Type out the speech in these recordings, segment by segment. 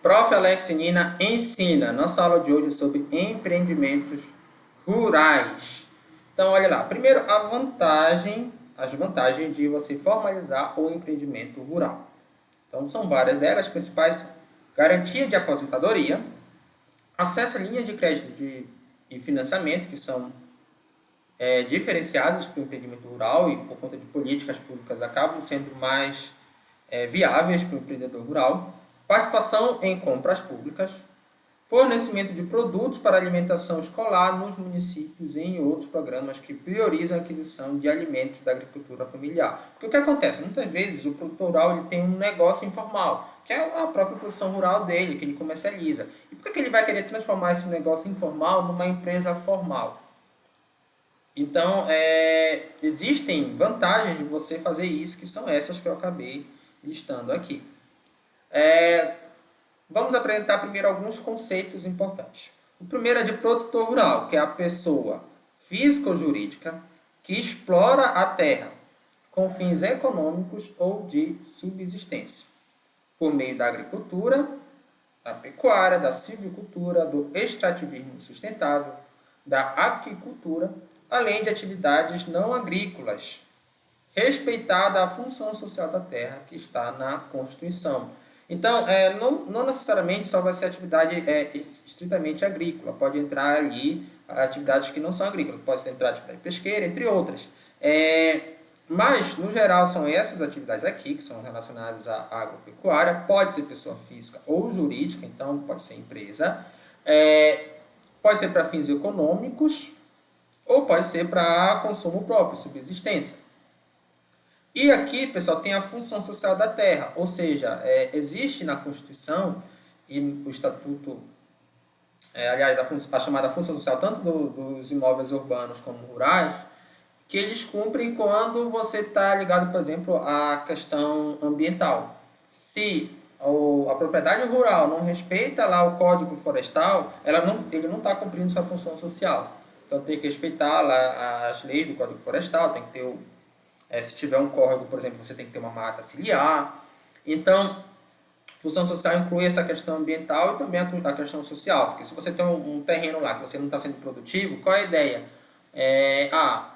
Prof. Alex Nina ensina. Nossa aula de hoje é sobre empreendimentos rurais. Então, olha lá. Primeiro, as vantagens de você formalizar o empreendimento rural. Então, são várias delas. As principais são garantia de aposentadoria, acesso a linhas de crédito e financiamento, que são diferenciados para o empreendimento rural e, por conta de políticas públicas, acabam sendo mais viáveis para o empreendedor rural, participação em compras públicas, fornecimento de produtos para alimentação escolar nos municípios e em outros programas que priorizam a aquisição de alimentos da agricultura familiar. Porque o que acontece? Muitas vezes o produtor rural ele tem um negócio informal, que é a própria produção rural dele, que ele comercializa. E por que ele vai querer transformar esse negócio informal numa empresa formal? Então, existem vantagens de você fazer isso, que são essas que eu acabei listando aqui. Vamos apresentar primeiro alguns conceitos importantes. O primeiro é de produtor rural, que é a pessoa física ou jurídica que explora a terra com fins econômicos ou de subsistência, por meio da agricultura, da pecuária, da silvicultura, do extrativismo sustentável, da aquicultura, além de atividades não agrícolas, respeitada a função social da terra que está na Constituição. Então, não necessariamente só vai ser atividade estritamente agrícola, pode entrar ali atividades que não são agrícolas, pode entrar atividade pesqueira, entre outras. Mas, no geral, são essas atividades aqui, que são relacionadas à agropecuária, pode ser pessoa física ou jurídica, então pode ser empresa, pode ser para fins econômicos, ou pode ser para consumo próprio, subsistência. E aqui, pessoal, tem a função social da terra, ou seja, existe na Constituição e o Estatuto, aliás, a chamada função social tanto dos imóveis urbanos como rurais, que eles cumprem quando você está ligado, por exemplo, à questão ambiental. Se a propriedade rural não respeita lá o Código Florestal, ele não está cumprindo sua função social. Então tem que respeitar lá as leis do Código Florestal, tem que ter se tiver um córrego, por exemplo, você tem que ter uma mata ciliar. Então, função social inclui essa questão ambiental e também a questão social. Porque se você tem um terreno lá que você não está sendo produtivo, qual é a ideia?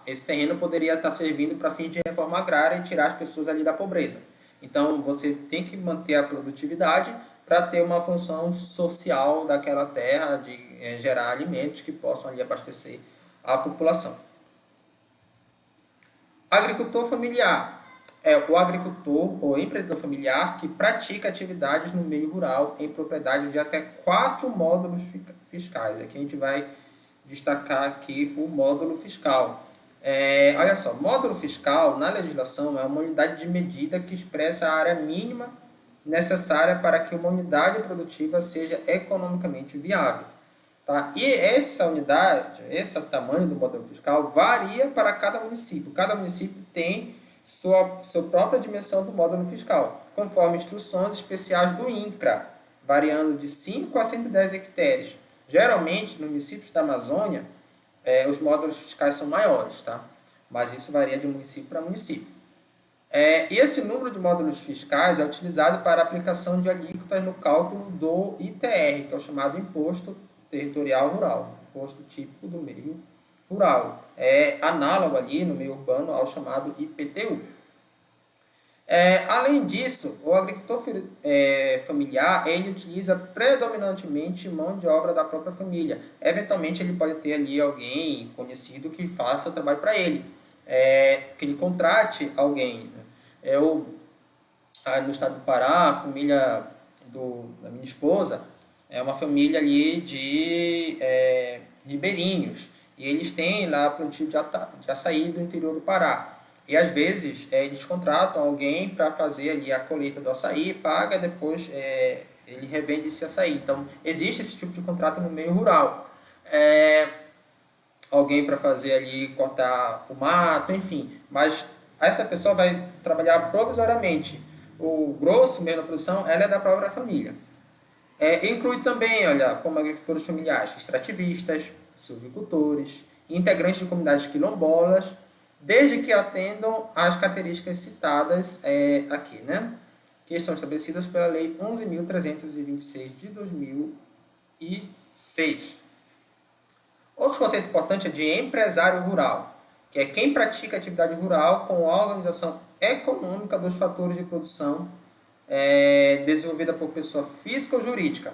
Esse terreno poderia estar servindo para fins de reforma agrária e tirar as pessoas ali da pobreza. Então, você tem que manter a produtividade para ter uma função social daquela terra, de gerar alimentos que possam ali abastecer a população. Agricultor familiar é o agricultor ou empreendedor familiar que pratica atividades no meio rural em propriedade de até 4 módulos fiscais. Aqui a gente vai destacar aqui o módulo fiscal. Olha só, módulo fiscal na legislação é uma unidade de medida que expressa a área mínima necessária para que uma unidade produtiva seja economicamente viável. Tá? E essa unidade, esse tamanho do módulo fiscal varia para cada município. Cada município tem sua própria dimensão do módulo fiscal, conforme instruções especiais do INCRA, variando de 5 a 110 hectares. Geralmente, nos municípios da Amazônia, os módulos fiscais são maiores, tá? Mas isso varia de município para município. E esse número de módulos fiscais é utilizado para a aplicação de alíquotas no cálculo do ITR, que é o chamado Imposto Territorial Rural, imposto típico do meio rural. É análogo ali no meio urbano ao chamado IPTU. Além disso, o agricultor familiar, ele utiliza predominantemente mão de obra da própria família. Eventualmente, ele pode ter ali alguém conhecido que faça o trabalho para ele, que ele contrate alguém. No estado do Pará, a família da minha esposa é uma família ali de ribeirinhos, e eles têm lá plantio de açaí do interior do Pará. E às vezes eles contratam alguém para fazer ali a colheita do açaí, paga, depois ele revende esse açaí. Então existe esse tipo de contrato no meio rural. Alguém para fazer ali, cortar o mato, enfim. Mas essa pessoa vai trabalhar provisoriamente. O grosso mesmo da produção, ela é da própria família. Inclui também, olha, como agricultores familiares, extrativistas, silvicultores, integrantes de comunidades quilombolas, desde que atendam às características citadas aqui, né? que são estabelecidas pela Lei 11.326 de 2006. Outro conceito importante é de empresário rural, que é quem pratica atividade rural com a organização econômica dos fatores de produção desenvolvida por pessoa física ou jurídica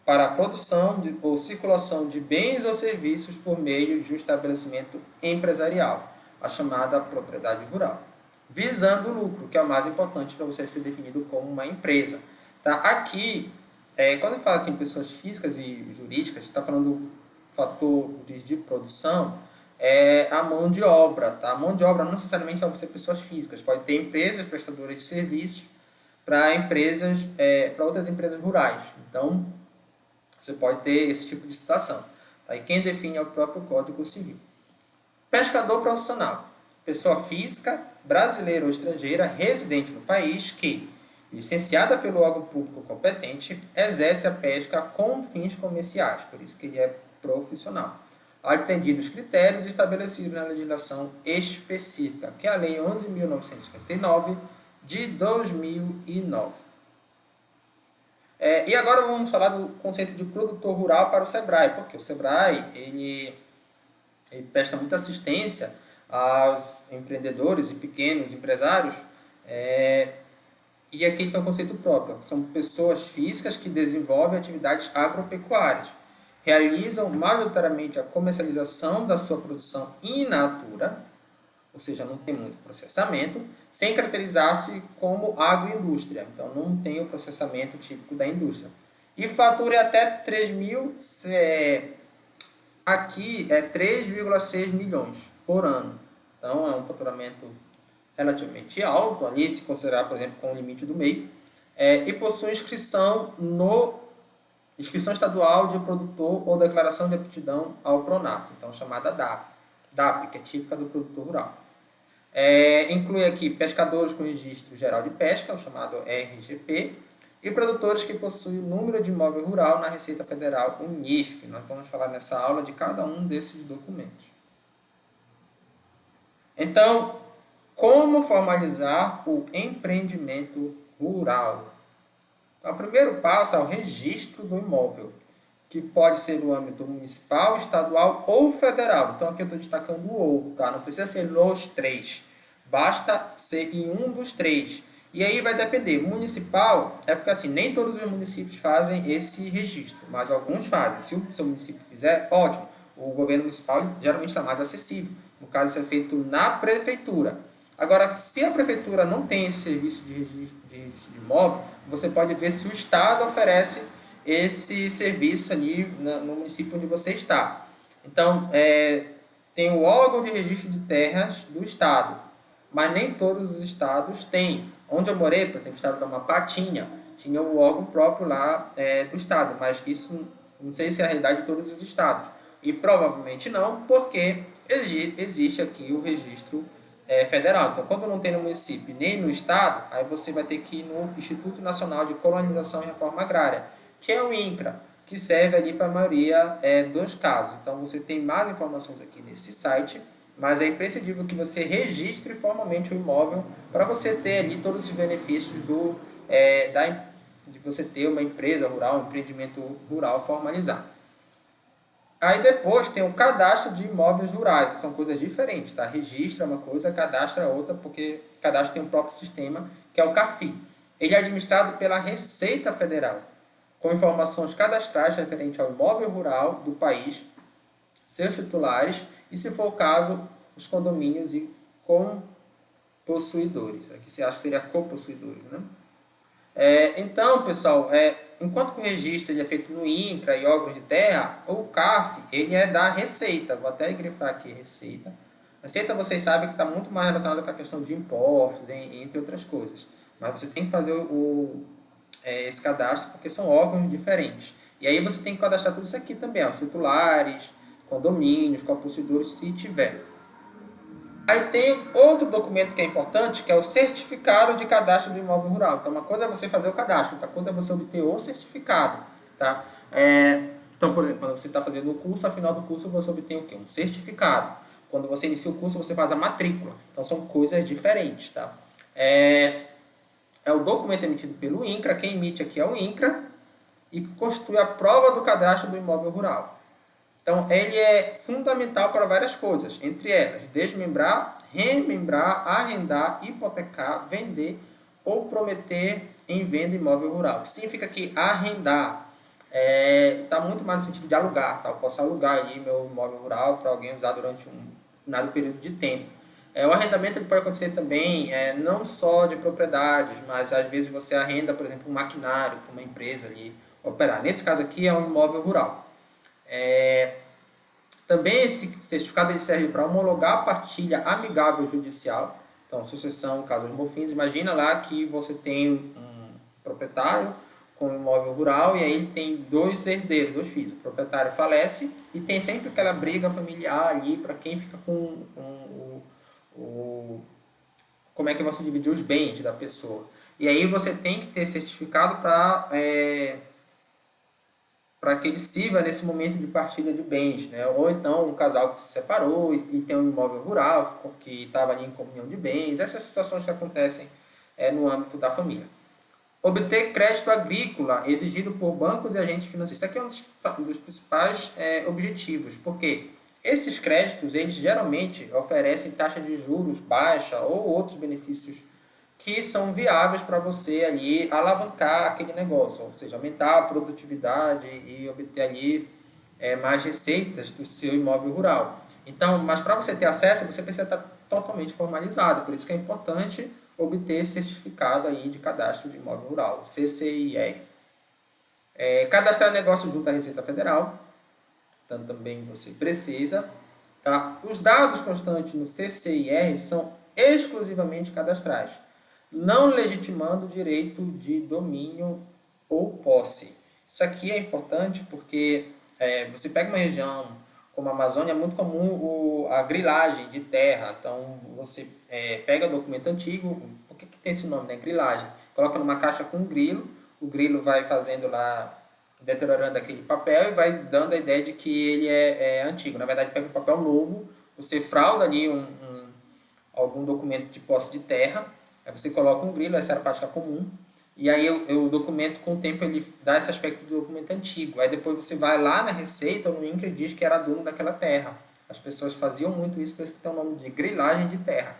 para a produção ou circulação de bens ou serviços por meio de um estabelecimento empresarial, a chamada propriedade rural, visando o lucro, que é o mais importante para você ser definido como uma empresa. Tá? Aqui, quando fala assim, pessoas físicas e jurídicas, a gente está falando do fator de produção, é a mão de obra. Tá? A mão de obra não necessariamente só ser pessoas físicas, pode ter empresas prestadoras de serviços para empresas, para outras empresas rurais. Então, você pode ter esse tipo de situação. Tá? E quem define é o próprio Código Civil. Pescador profissional. Pessoa física, brasileira ou estrangeira, residente no país, que, licenciada pelo órgão público competente, exerce a pesca com fins comerciais. Por isso que ele é profissional. Atendidos os critérios estabelecidos na legislação específica, que é a Lei 11.959, de 2009. E agora vamos falar do conceito de produtor rural para o SEBRAE, porque o SEBRAE ele presta muita assistência aos empreendedores e pequenos empresários, e aqui está o conceito próprio. São pessoas físicas que desenvolvem atividades agropecuárias, realizam majoritariamente a comercialização da sua produção in natura, ou seja, não tem muito processamento, sem caracterizar-se como agroindústria. Então, não tem o processamento típico da indústria. E fatura até 3 mil, aqui é 3,6 milhões por ano. Então, é um faturamento relativamente alto, ali se considerar, por exemplo, com o limite do MEI, e possui inscrição estadual de produtor ou declaração de aptidão ao PRONAF, então chamada DAP, que é típica do produtor rural. Inclui aqui pescadores com registro geral de pesca, o chamado RGP, e produtores que possuem o número de imóvel rural na Receita Federal, o NIRF. Nós vamos falar nessa aula de cada um desses documentos. Então, como formalizar o empreendimento rural? Então, o primeiro passo é o registro do imóvel, que pode ser no âmbito municipal, estadual ou federal. Então, aqui eu estou destacando o ou, tá? Não precisa ser nos três. Basta ser em um dos três. E aí vai depender. Municipal, é porque assim, nem todos os municípios fazem esse registro, mas alguns fazem. Se o seu município fizer, ótimo. O governo municipal geralmente está mais acessível. No caso, isso é feito na prefeitura. Agora, se a prefeitura não tem esse serviço de registro de imóvel, você pode ver se o Estado oferece esse serviço ali no município onde você está. Então, tem o órgão de registro de terras do Estado, mas nem todos os estados têm. Onde eu morei, por exemplo, o estado da Amapá tinha o órgão próprio lá do Estado, mas isso não sei se é a realidade de todos os estados. E provavelmente não, porque existe aqui o registro federal. Então, quando não tem no município nem no estado, aí você vai ter que ir no Instituto Nacional de Colonização e Reforma Agrária, que é o INCRA, que serve ali para a maioria dos casos. Então, você tem mais informações aqui nesse site, mas é imprescindível que você registre formalmente o imóvel para você ter ali todos os benefícios de você ter uma empresa rural, um empreendimento rural formalizado. Aí depois tem o cadastro de imóveis rurais, que são coisas diferentes, tá? Registro é uma coisa, cadastro é outra, porque cadastro tem um próprio sistema, que é o CARFI. Ele é administrado pela Receita Federal, com informações cadastrais referentes ao imóvel rural do país, seus titulares e, se for o caso, os condomínios e compossuidores. Aqui você acha que seria copossuidores, né? Então, pessoal, enquanto que o registro ele é feito no INCRA e órgãos de terra, o CARF ele é da Receita. Vou até grifar aqui Receita. Receita, vocês sabem que está muito mais relacionada com a questão de impostos, entre outras coisas. Mas você tem que fazer esse cadastro porque são órgãos diferentes. E aí você tem que cadastrar tudo isso aqui também, os titulares, condomínios, compossuidores, se tiver. Aí tem outro documento que é importante, que é o certificado de cadastro do imóvel rural. Então, uma coisa é você fazer o cadastro, outra coisa é você obter o certificado. Tá? Então, por exemplo, quando você está fazendo o curso, ao final do curso você obtém o quê? Um certificado. Quando você inicia o curso, você faz a matrícula. Então, são coisas diferentes. Tá? é o documento emitido pelo INCRA, quem emite aqui é o INCRA, e que constitui a prova do cadastro do imóvel rural. Então, ele é fundamental para várias coisas, entre elas, desmembrar, remembrar, arrendar, hipotecar, vender ou prometer em venda imóvel rural. O que significa que arrendar está muito mais no sentido de alugar. Tá? Eu posso alugar aí meu imóvel rural para alguém usar durante um determinado período de tempo. O arrendamento ele pode acontecer também não só de propriedades, mas às vezes você arrenda, por exemplo, um maquinário para uma empresa ali operar. Nesse caso aqui é um imóvel rural. Também esse certificado ele serve para homologar a partilha amigável judicial. Então, sucessão, casos mofins. Imagina lá que você tem um proprietário com um imóvel rural e aí ele tem 2 herdeiros, 2 filhos. O proprietário falece e tem sempre aquela briga familiar ali para quem fica com como é que vão se dividir os bens da pessoa. E aí você tem que ter certificado para que ele sirva nesse momento de partilha de bens, né? Ou então um casal que se separou e tem um imóvel rural que estava ali em comunhão de bens, essas situações que acontecem no âmbito da família. Obter crédito agrícola exigido por bancos e agentes financeiros. Isso aqui é um dos principais objetivos, porque esses créditos, eles geralmente oferecem taxa de juros baixa ou outros benefícios que são viáveis para você ali alavancar aquele negócio, ou seja, aumentar a produtividade e obter ali mais receitas do seu imóvel rural. Então, mas para você ter acesso, você precisa estar totalmente formalizado, por isso que é importante obter certificado aí de cadastro de imóvel rural, CCIR. Cadastrar negócio junto à Receita Federal, então também você precisa. Tá? Os dados constantes no CCIR são exclusivamente cadastrais, não legitimando o direito de domínio ou posse. Isso aqui é importante porque você pega uma região como a Amazônia, é muito comum a grilagem de terra. Então, você pega o documento antigo, por que tem esse nome, né? Grilagem. Coloca numa caixa com um grilo, o grilo vai fazendo lá, deteriorando aquele papel e vai dando a ideia de que ele é antigo. Na verdade, pega um papel novo, você frauda ali algum documento de posse de terra, aí você coloca um grilo, essa era a prática comum, e aí o documento, com o tempo, ele dá esse aspecto do documento antigo. Aí depois você vai lá na Receita ou no INCRA e diz que era dono daquela terra. As pessoas faziam muito isso, por isso que tem o nome de grilagem de terra.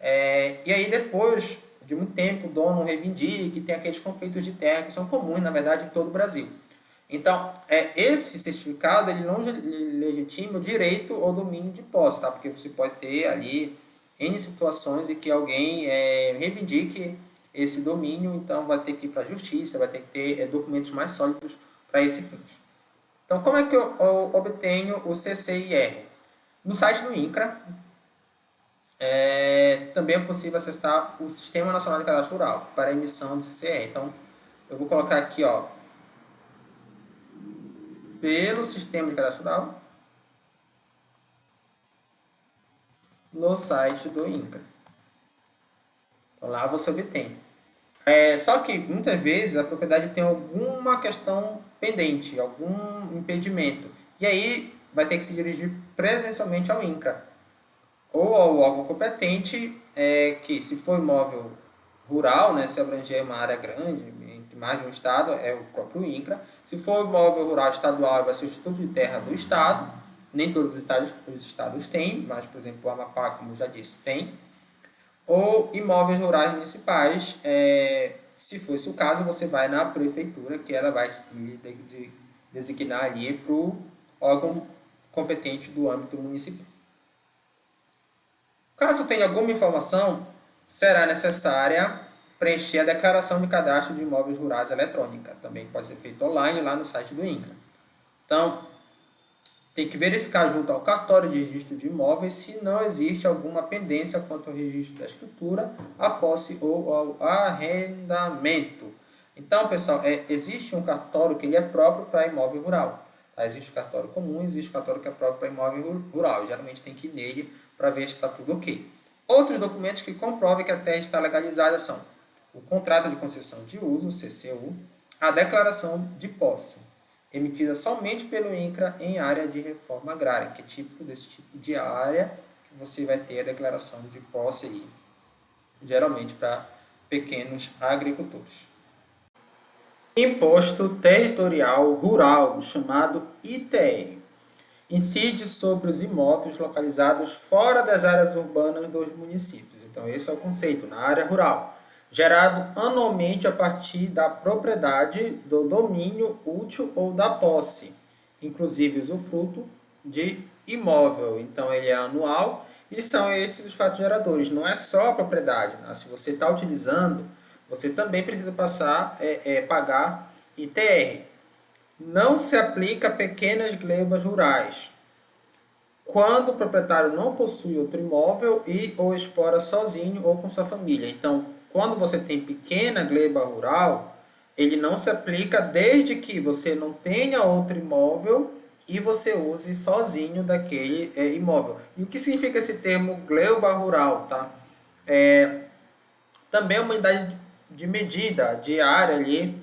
E aí depois de muito tempo, o dono reivindica, e tem aqueles conflitos de terra que são comuns, na verdade, em todo o Brasil. Então, esse certificado ele não legitima o direito ou domínio de posse, tá? Porque você pode ter ali N situações em que alguém reivindique esse domínio, então vai ter que ir para a justiça, vai ter que ter documentos mais sólidos para esse fim. Então, como é que eu obtenho o CCIR? No site do INCRA, também é possível acessar o Sistema Nacional de Cadastro Rural para emissão do CCIR. Então, eu vou colocar aqui, ó, pelo Sistema de Cadastro Rural, no site do INCRA. Então, lá você obtém. Só que, muitas vezes, a propriedade tem alguma questão pendente, algum impedimento. E aí, vai ter que se dirigir presencialmente ao INCRA. Ou ao órgão competente, que se for imóvel rural, né, se abranger uma área grande, entre mais de um estado, é o próprio INCRA. Se for imóvel rural estadual, vai ser o Instituto de Terra do Estado. Nem todos os estados têm, mas, por exemplo, o Amapá, como já disse, tem. Ou imóveis rurais municipais, se fosse o caso, você vai na prefeitura, que ela vai designar ali para o órgão competente do âmbito municipal. Caso tenha alguma informação, será necessária preencher a declaração de cadastro de imóveis rurais eletrônica. Também pode ser feito online lá no site do INCRA. Então, tem que verificar junto ao cartório de registro de imóveis se não existe alguma pendência quanto ao registro da escritura, a posse ou ao arrendamento. Então, pessoal, existe um cartório que ele é próprio para imóvel rural. Tá? Existe o cartório comum, existe o cartório que é próprio para imóvel rural. Geralmente tem que ir nele para ver se está tudo ok. Outros documentos que comprovem que a terra está legalizada são o contrato de concessão de uso, CCU, a declaração de posse, emitida somente pelo INCRA em área de reforma agrária, que é típico desse tipo de área que você vai ter a declaração de posse aí, geralmente para pequenos agricultores. Imposto Territorial Rural, chamado ITR, incide sobre os imóveis localizados fora das áreas urbanas dos municípios. Então, esse é o conceito, na área rural, gerado anualmente a partir da propriedade, do domínio útil ou da posse, inclusive usufruto de imóvel. Então, ele é anual e são esses os fatos geradores. Não é só a propriedade, né? Se você está utilizando, você também precisa pagar ITR. Não se aplica a pequenas glebas rurais, quando o proprietário não possui outro imóvel e ou explora sozinho ou com sua família. Então, quando você tem pequena gleba rural, ele não se aplica desde que você não tenha outro imóvel e você use sozinho daquele imóvel. E o que significa esse termo gleba rural, tá? Também é uma unidade de medida, de área ali,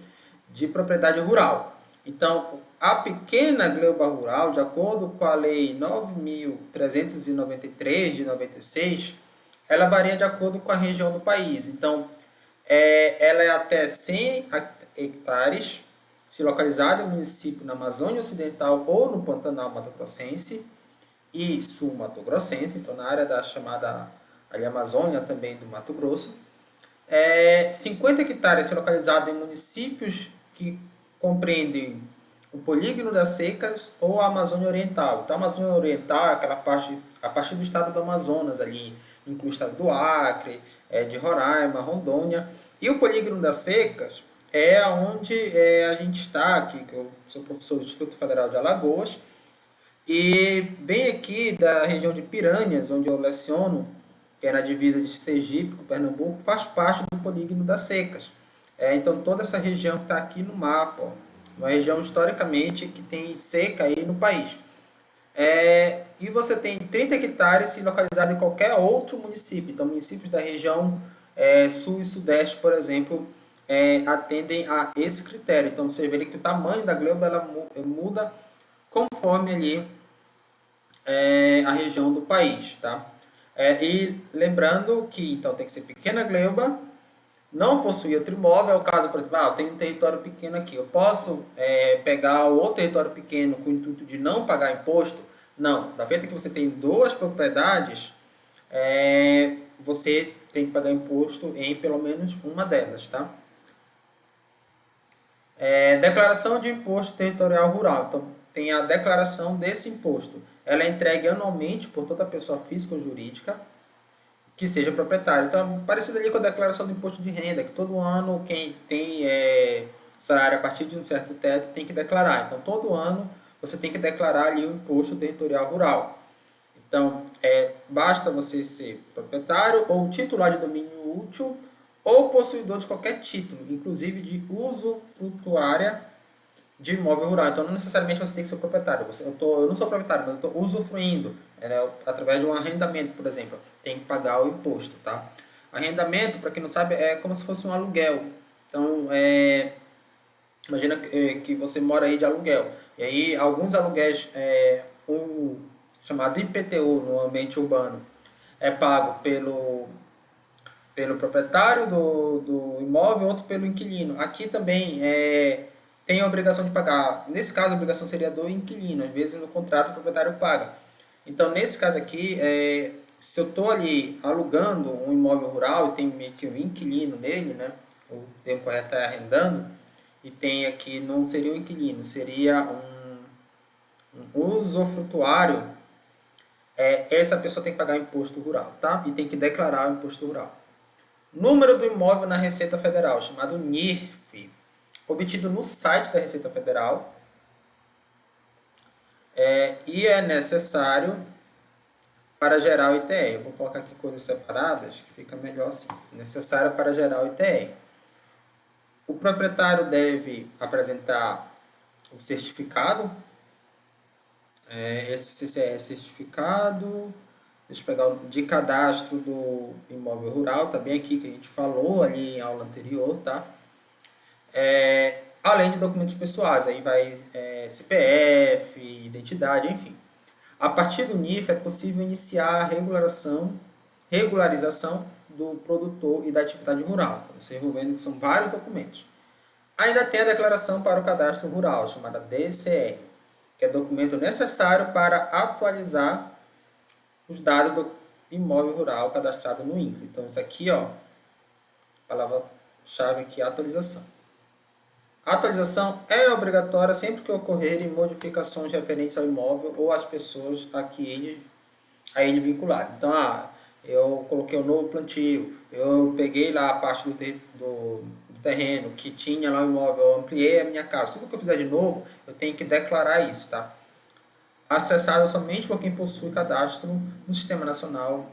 de propriedade rural. Então, a pequena gleba rural, de acordo com a Lei 9.393 de 96, ela varia de acordo com a região do país. Então, ela é até 100 hectares, se localizada em município na Amazônia Ocidental ou no Pantanal Mato Grossense e Sul Mato Grossense, então na área da chamada ali, Amazônia também do Mato Grosso. 50 hectares são localizados em municípios que compreendem o Polígono das Secas ou a Amazônia Oriental. Então, a Amazônia Oriental é aquela parte, a partir do estado do Amazonas, ali, inclui o estado do Acre, de Roraima, Rondônia. E o Polígono das Secas é onde a gente está aqui, que eu sou professor do Instituto Federal de Alagoas, e bem aqui da região de Piranhas, onde eu leciono, que é na divisa de Sergipe com Pernambuco, faz parte do Polígono das Secas. Então, toda essa região que está aqui no mapa, ó, uma região historicamente que tem seca aí no país. E você tem 30 hectares localizados em qualquer outro município. Então, municípios da região sul e sudeste, por exemplo, atendem a esse critério. Então, você vê que o tamanho da gleba ela muda conforme ali a região do país, tá? E lembrando que então tem que ser pequena gleba, não possuir outro imóvel, é o caso, por exemplo, eu tenho um território pequeno aqui, eu posso pegar o outro território pequeno com o intuito de não pagar imposto? Não, da feita que você tem duas propriedades, você tem que pagar imposto em pelo menos uma delas, tá? Declaração de imposto territorial rural. Então, tem a declaração desse imposto. Ela é entregue anualmente por toda pessoa física ou jurídica que seja proprietário. Então, parecido ali com a declaração do imposto de renda, que todo ano quem tem salário a partir de um certo teto tem que declarar. Então, todo ano você tem que declarar ali o imposto territorial rural. Então, basta você ser proprietário ou titular de domínio útil ou possuidor de qualquer título, inclusive de usufrutuária de imóvel rural. Então, não necessariamente você tem que ser proprietário. Eu não sou proprietário, mas eu estou usufruindo. Através de um arrendamento, por exemplo. Tem que pagar o imposto, tá? Arrendamento, para quem não sabe, é como se fosse um aluguel. Então, imagina que você mora aí de aluguel. E aí, alguns aluguéis, chamado IPTU no ambiente urbano, é pago pelo proprietário do imóvel, outro pelo inquilino. Aqui também tem a obrigação de pagar. Nesse caso, a obrigação seria do inquilino. Às vezes, no contrato, o proprietário paga. Então, nesse caso aqui, se eu estou ali alugando um imóvel rural e tem meio que um inquilino nele, né? O termo correto é arrendando, e tem aqui, não seria um inquilino, seria um usufrutuário, essa pessoa tem que pagar imposto rural, tá? E tem que declarar o imposto rural. Número do imóvel na Receita Federal, chamado NIRF, obtido no site da Receita Federal, e é necessário para gerar o ITR. Eu vou colocar aqui coisas separadas, que fica melhor assim. Necessário para gerar o ITR. O proprietário deve apresentar o certificado. Esse certificado, deixa eu pegar de cadastro do imóvel rural, tá bem aqui que a gente falou ali em aula anterior, tá? Além de documentos pessoais, aí vai CPF, identidade, enfim. A partir do NIF é possível iniciar a regularização do produtor e da atividade rural. Então, vocês vão vendo que são vários documentos. Ainda tem a declaração para o cadastro rural, chamada DCR, que é documento necessário para atualizar os dados do imóvel rural cadastrado no INCRA. Então, isso aqui, ó, a palavra-chave aqui é atualização. A atualização é obrigatória sempre que ocorrerem modificações referentes ao imóvel ou às pessoas a ele vinculado. Então, eu coloquei um novo plantio, eu peguei lá a parte do terreno que tinha lá o imóvel, eu ampliei a minha casa. Tudo que eu fizer de novo, eu tenho que declarar isso, tá? Acessado somente por quem possui cadastro no Sistema Nacional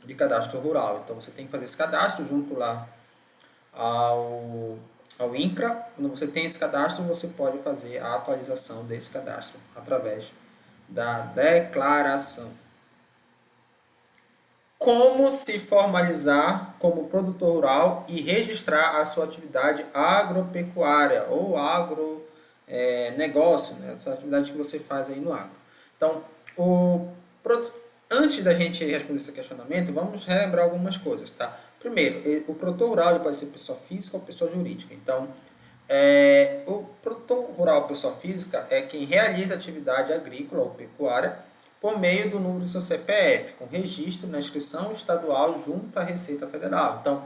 de Cadastro Rural. Então, você tem que fazer esse cadastro junto lá ao INCRA. Quando você tem esse cadastro, você pode fazer a atualização desse cadastro através da declaração. Como se formalizar como produtor rural e registrar a sua atividade agropecuária ou agronegócio, né? Essa atividade que você faz aí no agro. Então, antes da gente responder esse questionamento, vamos relembrar algumas coisas, tá? Primeiro, o produtor rural pode ser pessoa física ou pessoa jurídica. Então, o produtor rural, pessoa física, é quem realiza atividade agrícola ou pecuária por meio do número do seu CPF, com registro na inscrição estadual junto à Receita Federal. Então,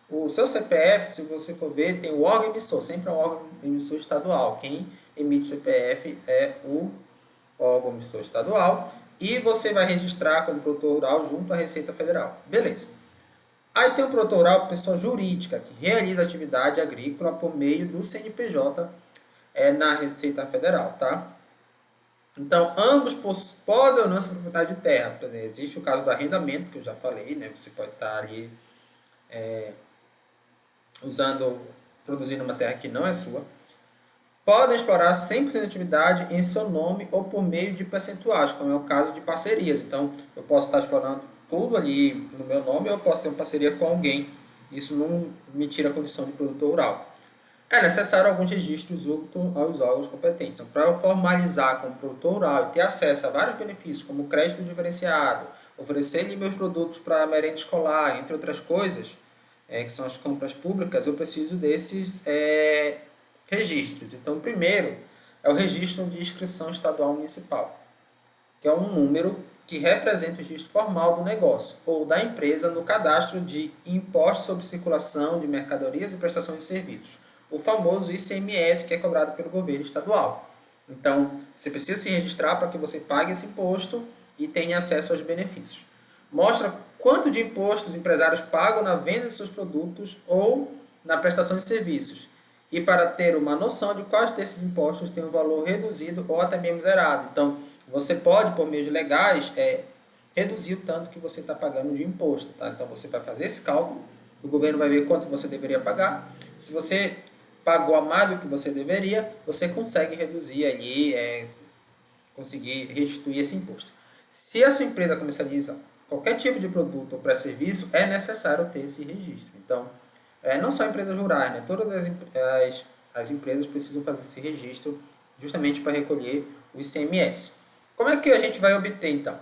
o seu CPF, se você for ver, tem o órgão emissor, sempre é um órgão emissor estadual. Quem emite CPF é o órgão emissor estadual e você vai registrar como produtor rural junto à Receita Federal. Beleza. Aí tem o produtor rural, pessoa jurídica, que realiza atividade agrícola por meio do CNPJ na Receita Federal, tá? Então, ambos podem ou não ser proprietário de terra. Por exemplo, existe o caso do arrendamento, que eu já falei, né? Você pode estar ali produzindo uma terra que não é sua. Podem explorar 100% de atividade em seu nome ou por meio de percentuais, como é o caso de parcerias. Então, eu posso estar explorando tudo ali no meu nome ou eu posso ter uma parceria com alguém. Isso não me tira a condição de produtor rural. É necessário alguns registros junto aos órgãos competentes. Então, para formalizar como produtor rural e ter acesso a vários benefícios, como crédito diferenciado, oferecer meus produtos para merenda escolar, entre outras coisas, que são as compras públicas, eu preciso desses registros. Então, o primeiro é o registro de inscrição estadual municipal, que é um número que representa o registro formal do negócio ou da empresa no cadastro de impostos sobre circulação de mercadorias e prestações de serviços, o famoso ICMS, que é cobrado pelo governo estadual. Então, você precisa se registrar para que você pague esse imposto e tenha acesso aos benefícios. Mostra quanto de impostos os empresários pagam na venda de seus produtos ou na prestação de serviços. E para ter uma noção de quais desses impostos têm um valor reduzido ou até mesmo zerado. Então, você pode, por meios legais, reduzir o tanto que você está pagando de imposto. Tá? Então, você vai fazer esse cálculo, o governo vai ver quanto você deveria pagar. Se você pagou a mais do que você deveria, você consegue reduzir ali, conseguir restituir esse imposto. Se a sua empresa comercializa qualquer tipo de produto ou pré-serviço, é necessário ter esse registro. Então, não só empresas rurais, né? Todas as empresas precisam fazer esse registro justamente para recolher o ICMS. Como é que a gente vai obter, então?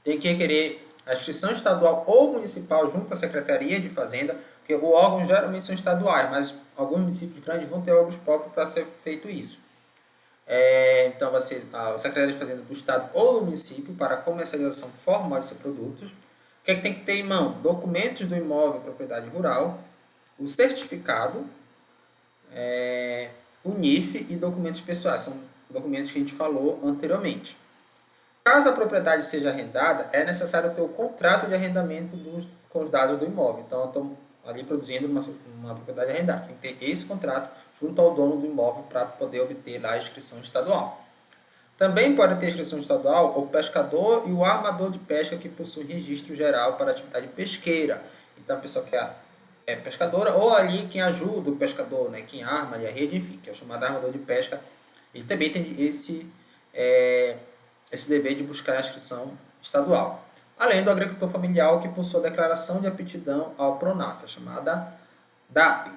Tem que requerer a inscrição estadual ou municipal junto à Secretaria de Fazenda, porque os órgãos geralmente são estaduais, mas alguns municípios grandes vão ter órgãos próprios para ser feito isso. Então, vai ser a Secretaria de Fazenda do Estado ou do município para a comercialização formal de seus produtos. O que é que tem que ter em mão? Documentos do imóvel propriedade rural, o certificado, o NIF e documentos pessoais. São documentos que a gente falou anteriormente. Caso a propriedade seja arrendada, é necessário ter o contrato de arrendamento com os dados do imóvel. Então, eu estou ali produzindo uma propriedade arrendada. Tem que ter esse contrato junto ao dono do imóvel para poder obter lá a inscrição estadual. Também pode ter inscrição estadual o pescador e o armador de pesca que possui registro geral para atividade pesqueira. Então, a pessoa que é pescadora ou ali quem ajuda o pescador, né, quem arma ali a rede, enfim, que é o chamado armador de pesca, ele também tem esse dever de buscar a inscrição estadual. Além do agricultor familiar que possui a declaração de aptidão ao PRONAF, chamada DAP.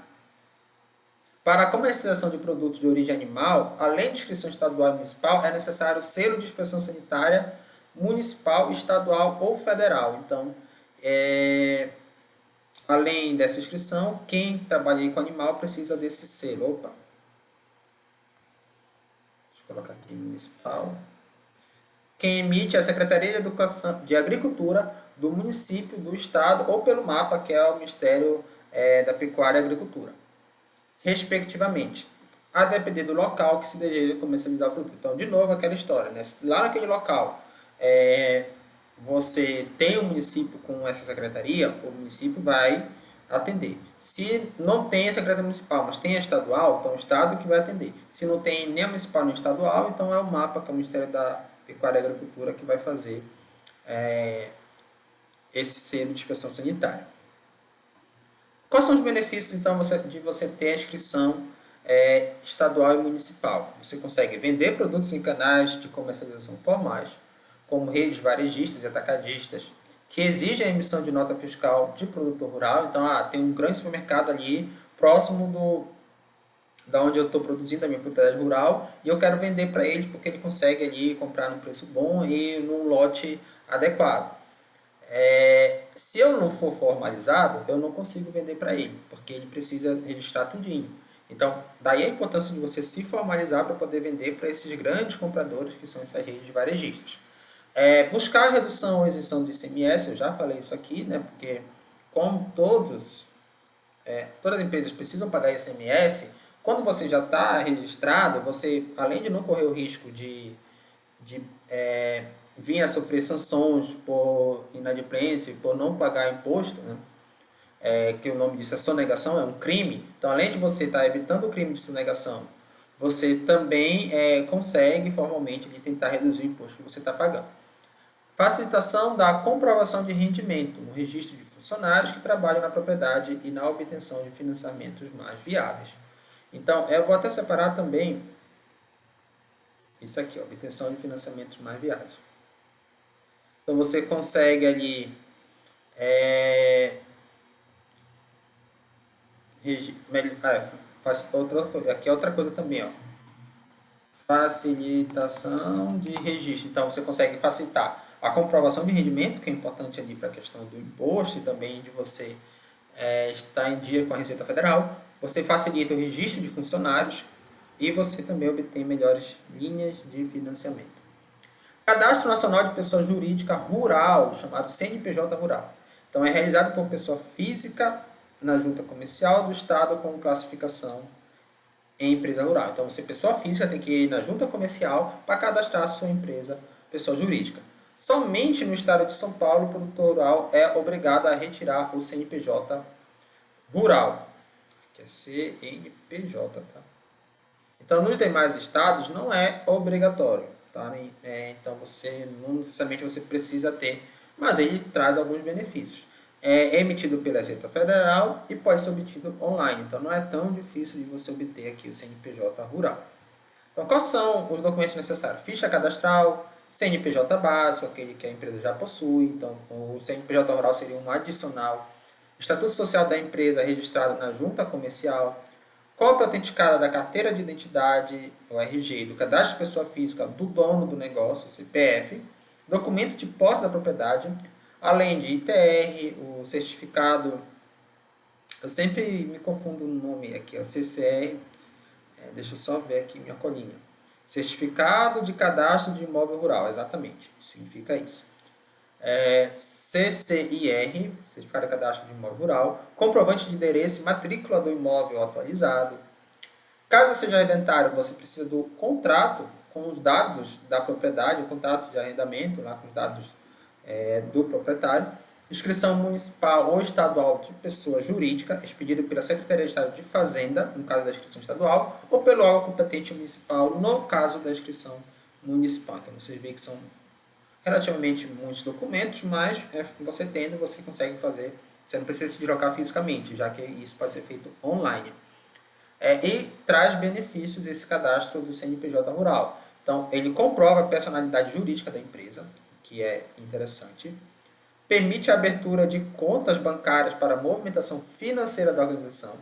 Para a comercialização de produtos de origem animal, além de inscrição estadual e municipal, é necessário selo de inspeção sanitária municipal, estadual ou federal. Então, Além dessa inscrição, quem trabalha com animal precisa desse selo. Opa! Deixa eu colocar aqui municipal. Quem emite é a Secretaria de Educação, de Agricultura do município, do estado ou pelo MAPA, que é o Ministério da Pecuária e Agricultura, respectivamente, a depender do local que se deseja comercializar o produto. Então, de novo, aquela história, né? Lá naquele local, você tem um município com essa secretaria, o município vai atender. Se não tem a secretaria municipal, mas tem a estadual, então é o estado que vai atender. Se não tem nem a municipal nem a estadual, então é o MAPA, que é o Ministério da Pecuária e Agricultura, que vai fazer esse selo de inspeção sanitária. Quais são os benefícios, então, de você ter a inscrição estadual e municipal? Você consegue vender produtos em canais de comercialização formais, como redes varejistas e atacadistas, que exigem a emissão de nota fiscal de produtor rural. Então, tem um grande supermercado ali, próximo da onde eu estou produzindo a minha propriedade rural, e eu quero vender para ele porque ele consegue ali comprar num preço bom e num lote adequado. Se eu não for formalizado, eu não consigo vender para ele, porque ele precisa registrar tudinho. Então, daí a importância de você se formalizar para poder vender para esses grandes compradores, que são essas redes de varejistas. Buscar a redução ou isenção do ICMS, eu já falei isso aqui, né? Porque como todas as empresas precisam pagar ICMS, quando você já está registrado, você, além de não correr o risco de vir a sofrer sanções por inadimplência, por não pagar imposto, né? Que o nome disso é sonegação, é um crime. Então, além de você estar evitando o crime de sonegação, você também consegue formalmente tentar reduzir o imposto que você está pagando. Facilitação da comprovação de rendimento no registro de funcionários que trabalham na propriedade e na obtenção de financiamentos mais viáveis. Então, eu vou até separar também isso aqui, obtenção de financiamentos mais viáveis. Então, você consegue ali aqui é outra coisa também, ó. Facilitação de registro. Então, você consegue facilitar a comprovação de rendimento, que é importante ali para a questão do imposto e também de você estar em dia com a Receita Federal. Você facilita o registro de funcionários e você também obtém melhores linhas de financiamento. Cadastro Nacional de Pessoa Jurídica Rural, chamado CNPJ Rural. Então, é realizado por pessoa física na junta comercial do Estado com classificação em empresa rural. Então, você, pessoa física, tem que ir na junta comercial para cadastrar a sua empresa, pessoa jurídica. Somente no estado de São Paulo, o produtor rural é obrigado a retirar o CNPJ rural, que é CNPJ, tá? Então, nos demais estados, não é obrigatório, tá? Então, não necessariamente você precisa ter, mas ele traz alguns benefícios. É emitido pela Receita Federal e pode ser obtido online. Então, não é tão difícil de você obter aqui o CNPJ rural. Então, quais são os documentos necessários? Ficha cadastral, CNPJ básico, aquele que a empresa já possui. Então, o CNPJ rural seria um adicional. Estatuto social da empresa registrado na junta comercial. Cópia autenticada da carteira de identidade, o RG, do cadastro de pessoa física do dono do negócio, CPF. Documento de posse da propriedade, além de ITR, o certificado, eu sempre me confundo no nome aqui, o CCR, deixa eu só ver aqui minha colinha. Certificado de Cadastro de Imóvel Rural, exatamente, significa isso. CCIR, Certificado de Cadastro de Imóvel Rural, comprovante de endereço e matrícula do imóvel atualizado. Caso seja arrendatário, você precisa do contrato com os dados da propriedade, o contrato de arrendamento, lá com os dados do proprietário, inscrição municipal ou estadual de pessoa jurídica, expedido pela Secretaria de Estado de Fazenda, no caso da inscrição estadual, ou pelo órgão competente municipal, no caso da inscrição municipal. Então, vocês veem que são relativamente muitos documentos, mas você tendo, você consegue fazer, você não precisa se deslocar fisicamente, já que isso pode ser feito online. E traz benefícios esse cadastro do CNPJ rural. Então, ele comprova a personalidade jurídica da empresa, que é interessante. Permite a abertura de contas bancárias para a movimentação financeira da organização,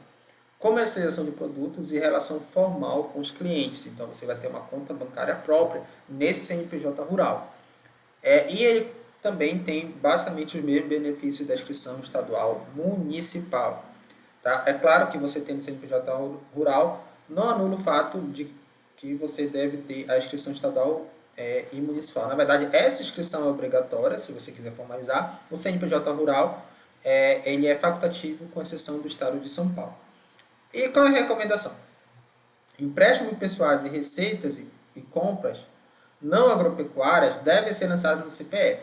comercialização de produtos e relação formal com os clientes. Então, você vai ter uma conta bancária própria nesse CNPJ rural. E ele também tem basicamente os mesmos benefícios da inscrição estadual municipal. Tá? É claro que você tendo CNPJ rural não anula o fato de que você deve ter a inscrição estadual e municipal. Na verdade, essa inscrição é obrigatória, se você quiser formalizar. O CNPJ rural ele é facultativo, com exceção do estado de São Paulo. E qual é a recomendação? Empréstimos pessoais e receitas e compras não agropecuárias devem ser lançados no CPF,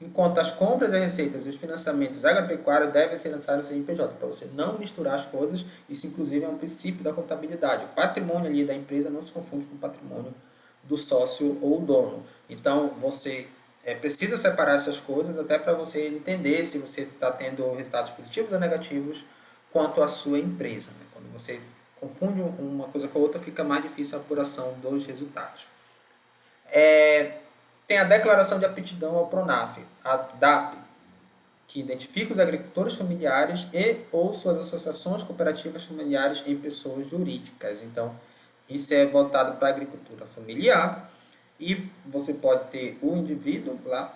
enquanto as compras e receitas e os financiamentos agropecuários devem ser lançados no CNPJ, para você não misturar as coisas. Isso, inclusive, é um princípio da contabilidade. O patrimônio ali da empresa não se confunde com o patrimônio do sócio ou dono. Então, você precisa separar essas coisas até para você entender se você está tendo resultados positivos ou negativos quanto à sua empresa. Né? Quando você confunde uma coisa com a outra, fica mais difícil a apuração dos resultados. Tem a declaração de aptidão ao PRONAF, a DAP, que identifica os agricultores familiares e ou suas associações cooperativas familiares em pessoas jurídicas. Então, isso é voltado para a agricultura familiar e você pode ter o indivíduo lá,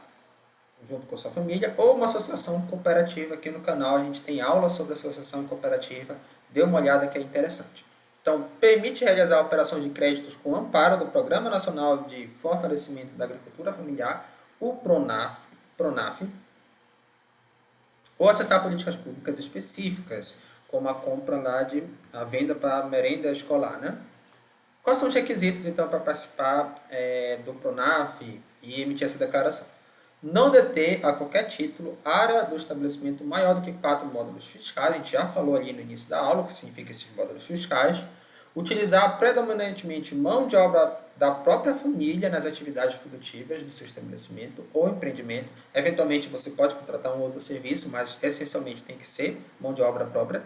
junto com sua família, ou uma associação cooperativa. Aqui no canal a gente tem aula sobre associação cooperativa, dê uma olhada que é interessante. Então, permite realizar operações de créditos com amparo do Programa Nacional de Fortalecimento da Agricultura Familiar, o PRONAF, ou acessar políticas públicas específicas, como a compra a venda para a merenda escolar, né? Quais são os requisitos, então, para participar do PRONAF e emitir essa declaração? Não deter, a qualquer título, área do estabelecimento maior do que 4 módulos fiscais. A gente já falou ali no início da aula o que significa esses módulos fiscais. Utilizar predominantemente mão de obra da própria família nas atividades produtivas do seu estabelecimento ou empreendimento. Eventualmente, você pode contratar um outro serviço, mas essencialmente tem que ser mão de obra própria.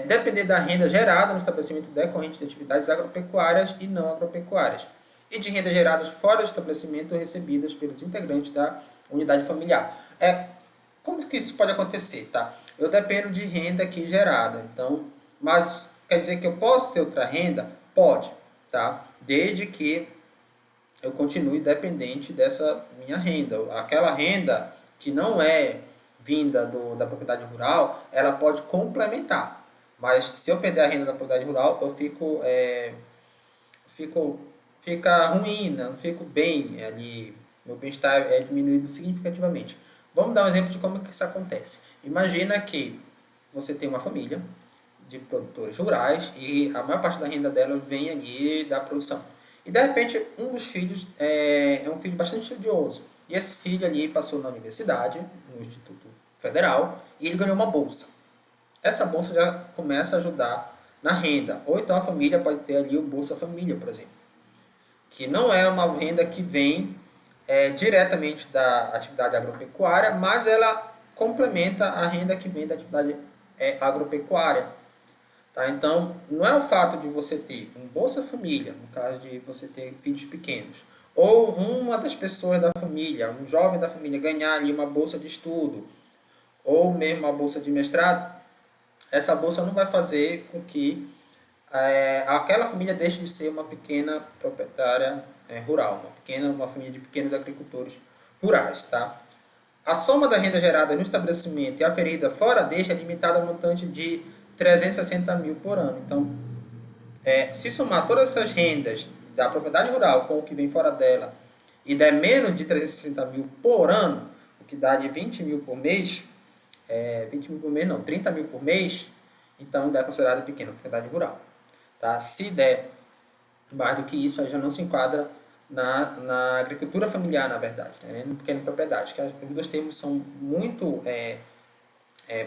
Depender da renda gerada no estabelecimento decorrente de atividades agropecuárias e não agropecuárias, e de rendas geradas fora do estabelecimento recebidas pelos integrantes da unidade familiar. Como que isso pode acontecer? Tá? Eu dependo de renda aqui gerada, então, mas quer dizer que eu posso ter outra renda? Pode, tá? Desde que eu continue dependente dessa minha renda. Aquela renda que não é vinda da propriedade rural, ela pode complementar. Mas se eu perder a renda da propriedade rural, eu fica ruim, né? Não fico bem ali, meu bem-estar é diminuído significativamente. Vamos dar um exemplo de como que isso acontece. Imagina que você tem uma família de produtores rurais e a maior parte da renda dela vem ali da produção. E de repente um dos filhos é um filho bastante estudioso. E esse filho ali passou na universidade, no Instituto Federal, e ele ganhou uma bolsa. Essa bolsa já começa a ajudar na renda. Ou então a família pode ter ali o Bolsa Família, por exemplo, que não é uma renda que vem diretamente da atividade agropecuária, mas ela complementa a renda que vem da atividade agropecuária. Tá? Então, não é o fato de você ter um Bolsa Família, no caso de você ter filhos pequenos, ou uma das pessoas da família, um jovem da família, ganhar ali uma bolsa de estudo, ou mesmo uma bolsa de mestrado, essa bolsa não vai fazer com que aquela família deixe de ser uma pequena proprietária rural, uma família de pequenos agricultores rurais. Tá? A soma da renda gerada no estabelecimento e aferida fora deste é limitada ao montante de 360 mil por ano. Então, se somar todas essas rendas da propriedade rural com o que vem fora dela e der menos de 360 mil por ano, o que dá de 20 mil por mês, 20 mil por mês não, 30 mil por mês, então é considerada pequena propriedade rural. Tá? Se der mais do que isso, aí já não se enquadra na agricultura familiar, na verdade, né? Na pequena propriedade, que os dois termos são muito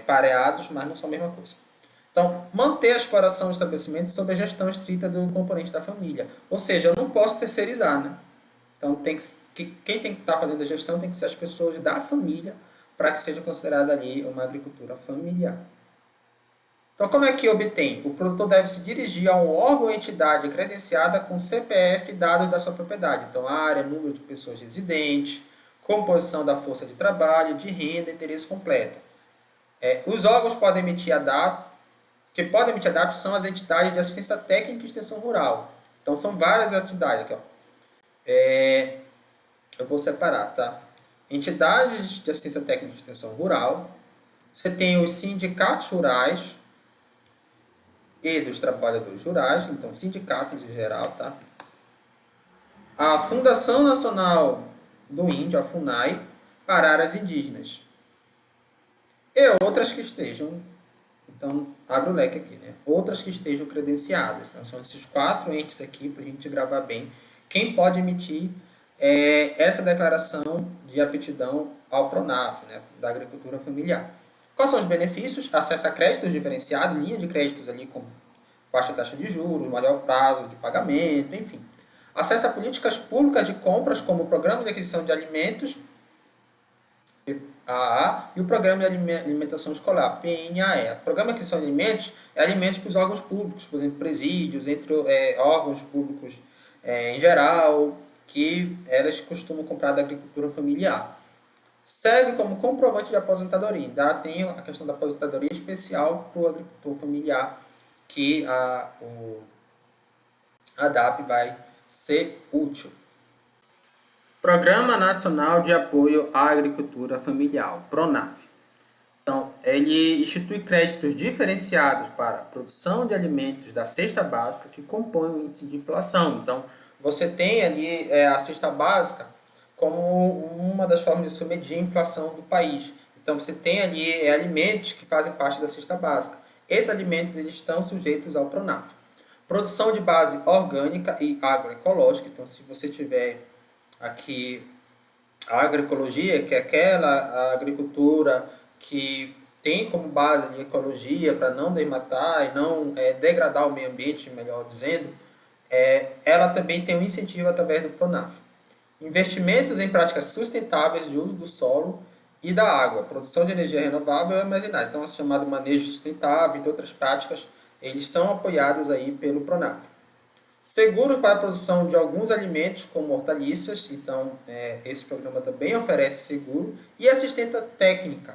pareados, mas não são a mesma coisa. Então, manter a exploração do estabelecimento sob a gestão estrita do componente da família. Ou seja, eu não posso terceirizar, né? Então, quem tem que estar fazendo a gestão tem que ser as pessoas da família, para que seja considerada ali uma agricultura familiar. Então, como é que obtém? O produtor deve se dirigir a um órgão ou entidade credenciada com CPF e dados da sua propriedade. Então, área, número de pessoas residentes, composição da força de trabalho, de renda, interesse completo. Os órgãos podem emitir a DAF, que podem emitir a DAF são as entidades de assistência técnica e extensão rural. Então, são várias entidades aqui, ó. Eu vou separar, tá? entidades de assistência técnica de extensão rural, você tem os sindicatos rurais e dos trabalhadores rurais, então sindicatos em geral, tá? A Fundação Nacional do Índio, a FUNAI, para áreas indígenas. E outras que estejam, então abre o leque aqui, né? Outras que estejam credenciadas. Então são esses 4 entes aqui para a gente gravar bem. Quem pode emitir essa declaração de aptidão ao PRONAF, né, da agricultura familiar. Quais são os benefícios? Acesso a créditos diferenciados, linha de créditos ali com baixa taxa de juros, maior prazo de pagamento, enfim. Acesso a políticas públicas de compras, como o Programa de Aquisição de Alimentos, PAA, e o Programa de Alimentação Escolar, PNAE. O Programa de Aquisição de Alimentos é alimentos para os órgãos públicos, por exemplo, presídios, entre órgãos públicos em geral, que elas costumam comprar da agricultura familiar. Serve como comprovante de aposentadoria. Ainda tem a questão da aposentadoria especial para o agricultor familiar, que a DAP vai ser útil. Programa Nacional de Apoio à Agricultura Familiar, PRONAF. Então, ele institui créditos diferenciados para a produção de alimentos da cesta básica que compõem o índice de inflação. Então, você tem ali a cesta básica como uma das formas de se medir a inflação do país. Então, você tem ali alimentos que fazem parte da cesta básica. Esses alimentos eles estão sujeitos ao PRONAF. Produção de base orgânica e agroecológica. Então, se você tiver aqui a agroecologia, que é aquela agricultura que tem como base a ecologia para não desmatar e não degradar o meio ambiente, melhor dizendo, ela também tem um incentivo através do PRONAF. Investimentos em práticas sustentáveis de uso do solo e da água, produção de energia renovável e armazenagem. Então, é chamado manejo sustentável e outras práticas, eles são apoiados aí pelo PRONAF. Seguros para a produção de alguns alimentos, como hortaliças, então esse programa também oferece seguro. E assistência técnica,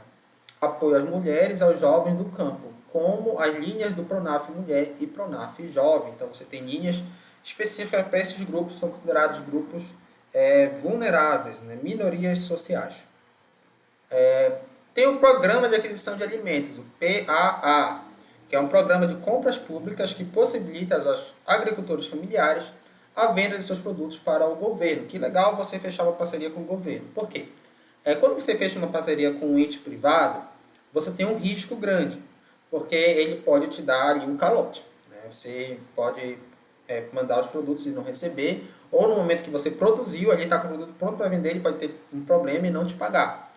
apoio às mulheres, aos jovens do campo, como as linhas do PRONAF Mulher e PRONAF Jovem. Então você tem linhas específicas para esses grupos, são considerados grupos vulneráveis, né? Minorias sociais. Tem o Programa de Aquisição de Alimentos, o PAA, que é um programa de compras públicas que possibilita aos agricultores familiares a venda de seus produtos para o governo. Que legal você fechar uma parceria com o governo. Por quê? Quando você fecha uma parceria com um ente privado, você tem um risco grande, porque ele pode te dar ali um calote, né? Você pode mandar os produtos e não receber, ou no momento que você produziu, ali está com o produto pronto para vender, ele pode ter um problema e não te pagar.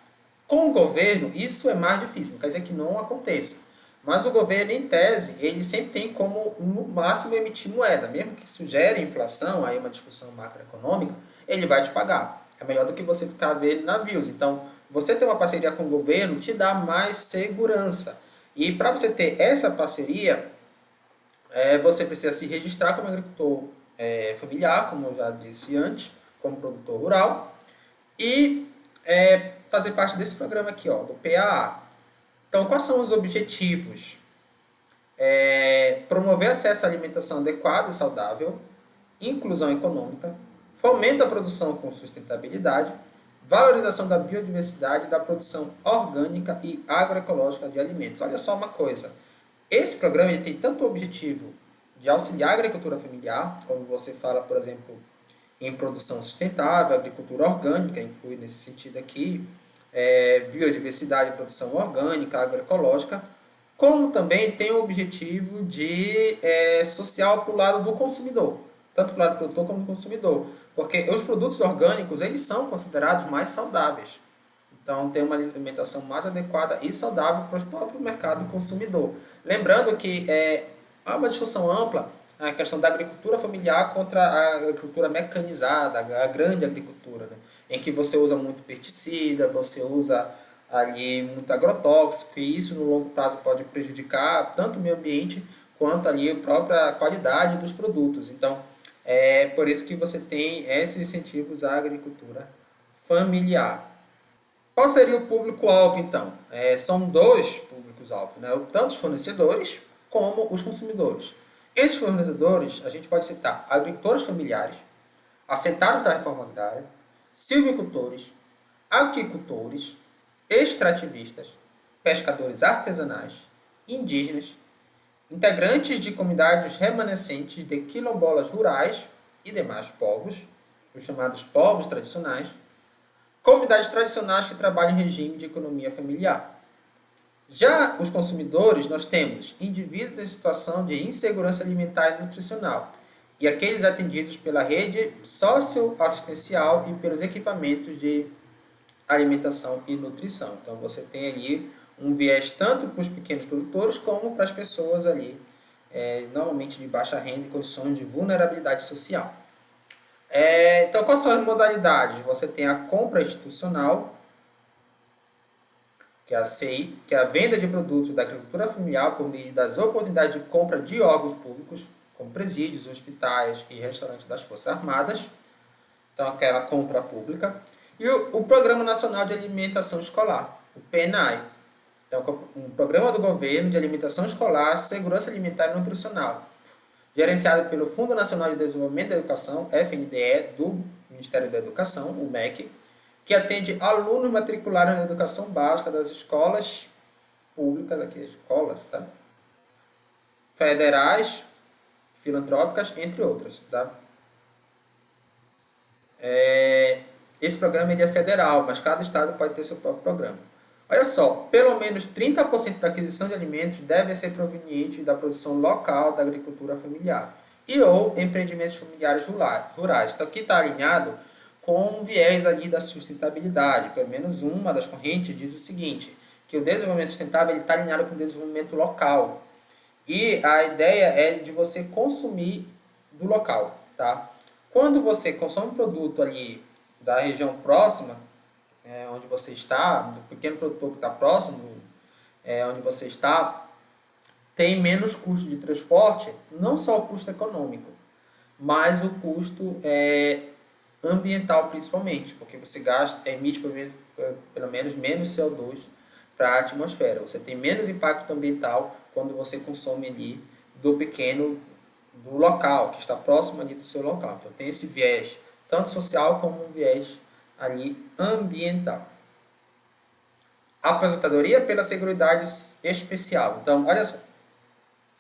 Com o governo, isso é mais difícil, não quer dizer que não aconteça. Mas o governo, em tese, ele sempre tem como, no máximo, emitir moeda. Mesmo que isso gere inflação, aí uma discussão macroeconômica, ele vai te pagar. É melhor do que você ficar vendo navios. Então, você ter uma parceria com o governo te dá mais segurança. E para você ter essa parceria, você precisa se registrar como agricultor familiar, como eu já disse antes, como produtor rural, e fazer parte desse programa aqui, ó, do PAA. Então, quais são os objetivos? Promover acesso à alimentação adequada e saudável, inclusão econômica, fomenta a produção com sustentabilidade, valorização da biodiversidade e da produção orgânica e agroecológica de alimentos. Olha só uma coisa, esse programa ele tem tanto o objetivo de auxiliar a agricultura familiar, como você fala, por exemplo, em produção sustentável, agricultura orgânica, inclui nesse sentido aqui, biodiversidade e produção orgânica, agroecológica, como também tem o objetivo de social para o lado do consumidor, tanto para o lado do produtor como do consumidor, porque os produtos orgânicos eles são considerados mais saudáveis, então tem uma alimentação mais adequada e saudável para o próprio mercado consumidor. Lembrando que há uma discussão ampla a questão da agricultura familiar contra a agricultura mecanizada, a grande agricultura, né? Em que você usa muito pesticida, você usa ali muito agrotóxico, e isso no longo prazo pode prejudicar tanto o meio ambiente quanto ali a própria qualidade dos produtos. Então, é por isso que você tem esses incentivos à agricultura familiar. Qual seria o público-alvo, então? São dois públicos-alvo, né? Tanto os fornecedores como os consumidores. Esses fornecedores, a gente pode citar agricultores familiares, assentados da reforma agrária, silvicultores, aquicultores, extrativistas, pescadores artesanais, indígenas, integrantes de comunidades remanescentes de quilombolas rurais e demais povos, os chamados povos tradicionais, comunidades tradicionais que trabalham em regime de economia familiar. Já os consumidores, nós temos indivíduos em situação de insegurança alimentar e nutricional, e aqueles atendidos pela rede socioassistencial e pelos equipamentos de alimentação e nutrição. Então, você tem ali um viés tanto para os pequenos produtores como para as pessoas ali, normalmente de baixa renda e condições de vulnerabilidade social. Então, quais são as modalidades? Você tem a compra institucional, que é a CI, que é a venda de produtos da agricultura familiar por meio das oportunidades de compra de órgãos públicos, como presídios, hospitais e restaurantes das Forças Armadas. Então, aquela compra pública. E o Programa Nacional de Alimentação Escolar, o PNAE. Então, um programa do governo de alimentação escolar, segurança alimentar e nutricional, gerenciado pelo Fundo Nacional de Desenvolvimento da Educação, FNDE, do Ministério da Educação, o MEC, que atende alunos matriculados na educação básica das escolas públicas, aqui escolas, tá? Federais, filantrópicas, entre outras, tá? Esse programa é federal, mas cada estado pode ter seu próprio programa. Olha só, pelo menos 30% da aquisição de alimentos deve ser proveniente da produção local da agricultura familiar e ou empreendimentos familiares rurais. Então, aqui está alinhado com um viés ali da sustentabilidade. Pelo menos uma das correntes diz o seguinte, que o desenvolvimento sustentável está alinhado com o desenvolvimento local. E a ideia é de você consumir do local, tá? Quando você consome um produto ali da região próxima, onde você está, do pequeno produtor que está próximo, onde você está, tem menos custo de transporte, não só o custo econômico, mas o custo ambiental principalmente, porque você emite pelo menos menos CO2 para a atmosfera. Você tem menos impacto ambiental quando você consome ali do local, que está próximo ali do seu local. Então tem esse viés, tanto social como um viés ali ambiental. Aposentadoria pela Seguridade Especial. Então, olha só.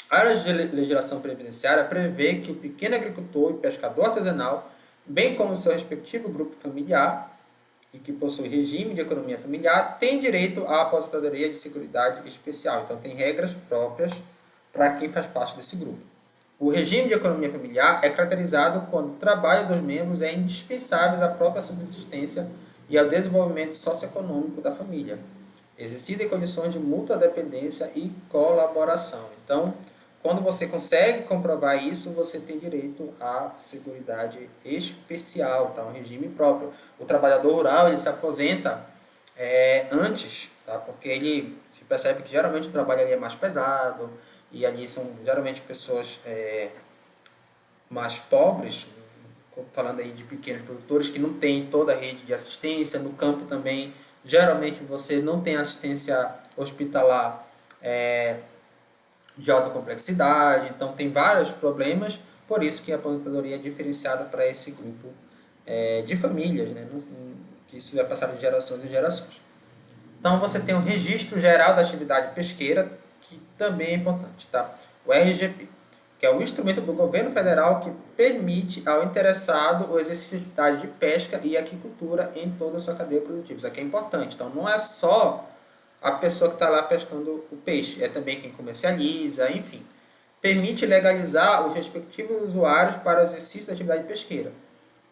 A legislação previdenciária prevê que o pequeno agricultor e pescador artesanal, bem como o seu respectivo grupo familiar, e que possui regime de economia familiar, tem direito à aposentadoria de seguridade especial. Então, tem regras próprias para quem faz parte desse grupo. O regime de economia familiar é caracterizado quando o trabalho dos membros é indispensável à própria subsistência e ao desenvolvimento socioeconômico da família, exercido em condições de mútua dependência e colaboração. Então, quando você consegue comprovar isso, você tem direito à seguridade especial, tá? Um regime próprio. O trabalhador rural ele se aposenta antes, tá? Porque ele se percebe que geralmente o trabalho ali é mais pesado e ali são geralmente pessoas mais pobres, falando aí de pequenos produtores que não têm toda a rede de assistência. No campo também, geralmente você não tem assistência hospitalar de alta complexidade, então tem vários problemas, por isso que a aposentadoria é diferenciada para esse grupo de famílias, né? Que isso vai passar de gerações em gerações. Então você tem o Registro Geral da Atividade Pesqueira, que também é importante, tá? O RGP, que é o instrumento do governo federal que permite ao interessado o exercício de atividade de pesca e aquicultura em toda a sua cadeia produtiva. Isso aqui é importante. Então não é só a pessoa que está lá pescando o peixe, é também quem comercializa, enfim. Permite legalizar os respectivos usuários para o exercício da atividade pesqueira,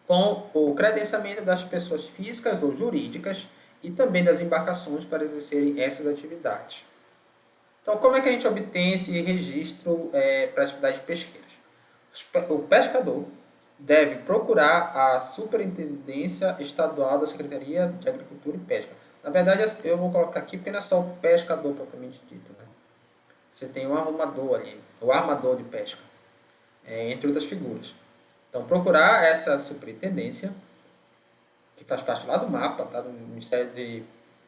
com o credenciamento das pessoas físicas ou jurídicas e também das embarcações para exercerem essas atividades. Então, como é que a gente obtém esse registro para atividades pesqueiras? O pescador deve procurar a Superintendência Estadual da Secretaria de Agricultura e Pesca. Na verdade, eu vou colocar aqui porque não é só o pescador propriamente dito, né? Você tem o armador ali, o armador de pesca, entre outras figuras. Então, procurar essa superintendência, que faz parte lá do mapa, tá? Do Ministério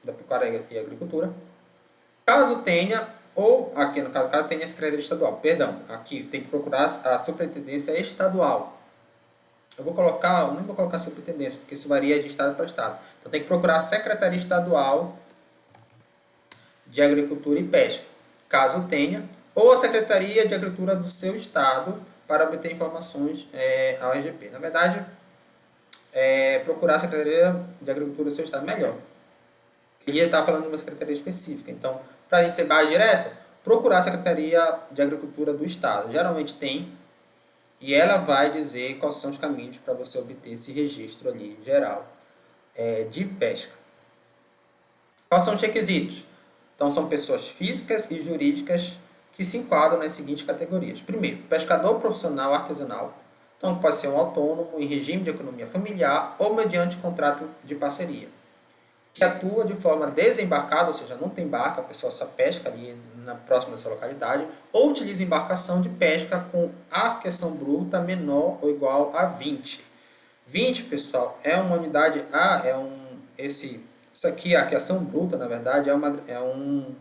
da Pecuária e Agricultura. Caso tenha, ou aqui no caso tenha a Secretaria Estadual, perdão, aqui tem que procurar a Superintendência Estadual. eu não vou colocar superintendência, porque isso varia de estado para estado. Então tem que procurar a Secretaria Estadual de Agricultura e Pesca, caso tenha, ou a Secretaria de Agricultura do seu estado para obter informações ao RGP. Na verdade, procurar a Secretaria de Agricultura do seu estado melhor. Ele está falando de uma secretaria específica. Então, para a gente ser mais direto, procurar a Secretaria de Agricultura do estado. Geralmente tem, e ela vai dizer quais são os caminhos para você obter esse registro ali geral de pesca. Quais são os requisitos? Então, são pessoas físicas e jurídicas que se enquadram nas seguintes categorias. Primeiro, pescador profissional artesanal. Então, pode ser um autônomo em regime de economia familiar ou mediante contrato de parceria. Que atua de forma desembarcada, ou seja, não tem barca, a pessoa só pesca ali próxima da sua localidade, ou utiliza embarcação de pesca com arqueção bruta menor ou igual a 20. 20, pessoal, é uma unidade isso aqui, a arqueação bruta, na verdade, é um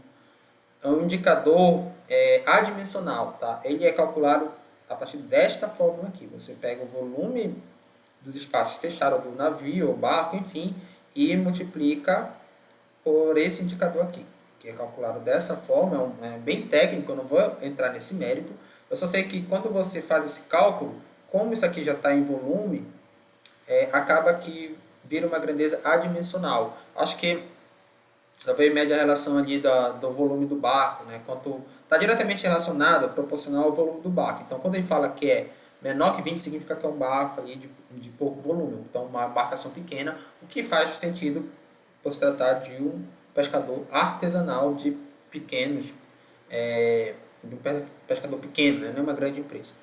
indicador adimensional, tá? Ele é calculado a partir desta fórmula aqui. Você pega o volume dos espaços fechados do navio ou barco, enfim, e multiplica por esse indicador aqui, que é calculado dessa forma, é bem técnico, eu não vou entrar nesse mérito. Eu só sei que quando você faz esse cálculo, como isso aqui já está em volume, acaba que vira uma grandeza adimensional. Acho que talvez mede a relação ali do volume do barco, né? Quanto está diretamente relacionado, proporcional ao volume do barco. Então, quando ele fala que é menor que 20, significa que é um barco ali de pouco volume, então uma embarcação pequena, o que faz sentido por se tratar de um pescador artesanal de pequenos, de um pescador pequeno, né? Não é uma grande empresa.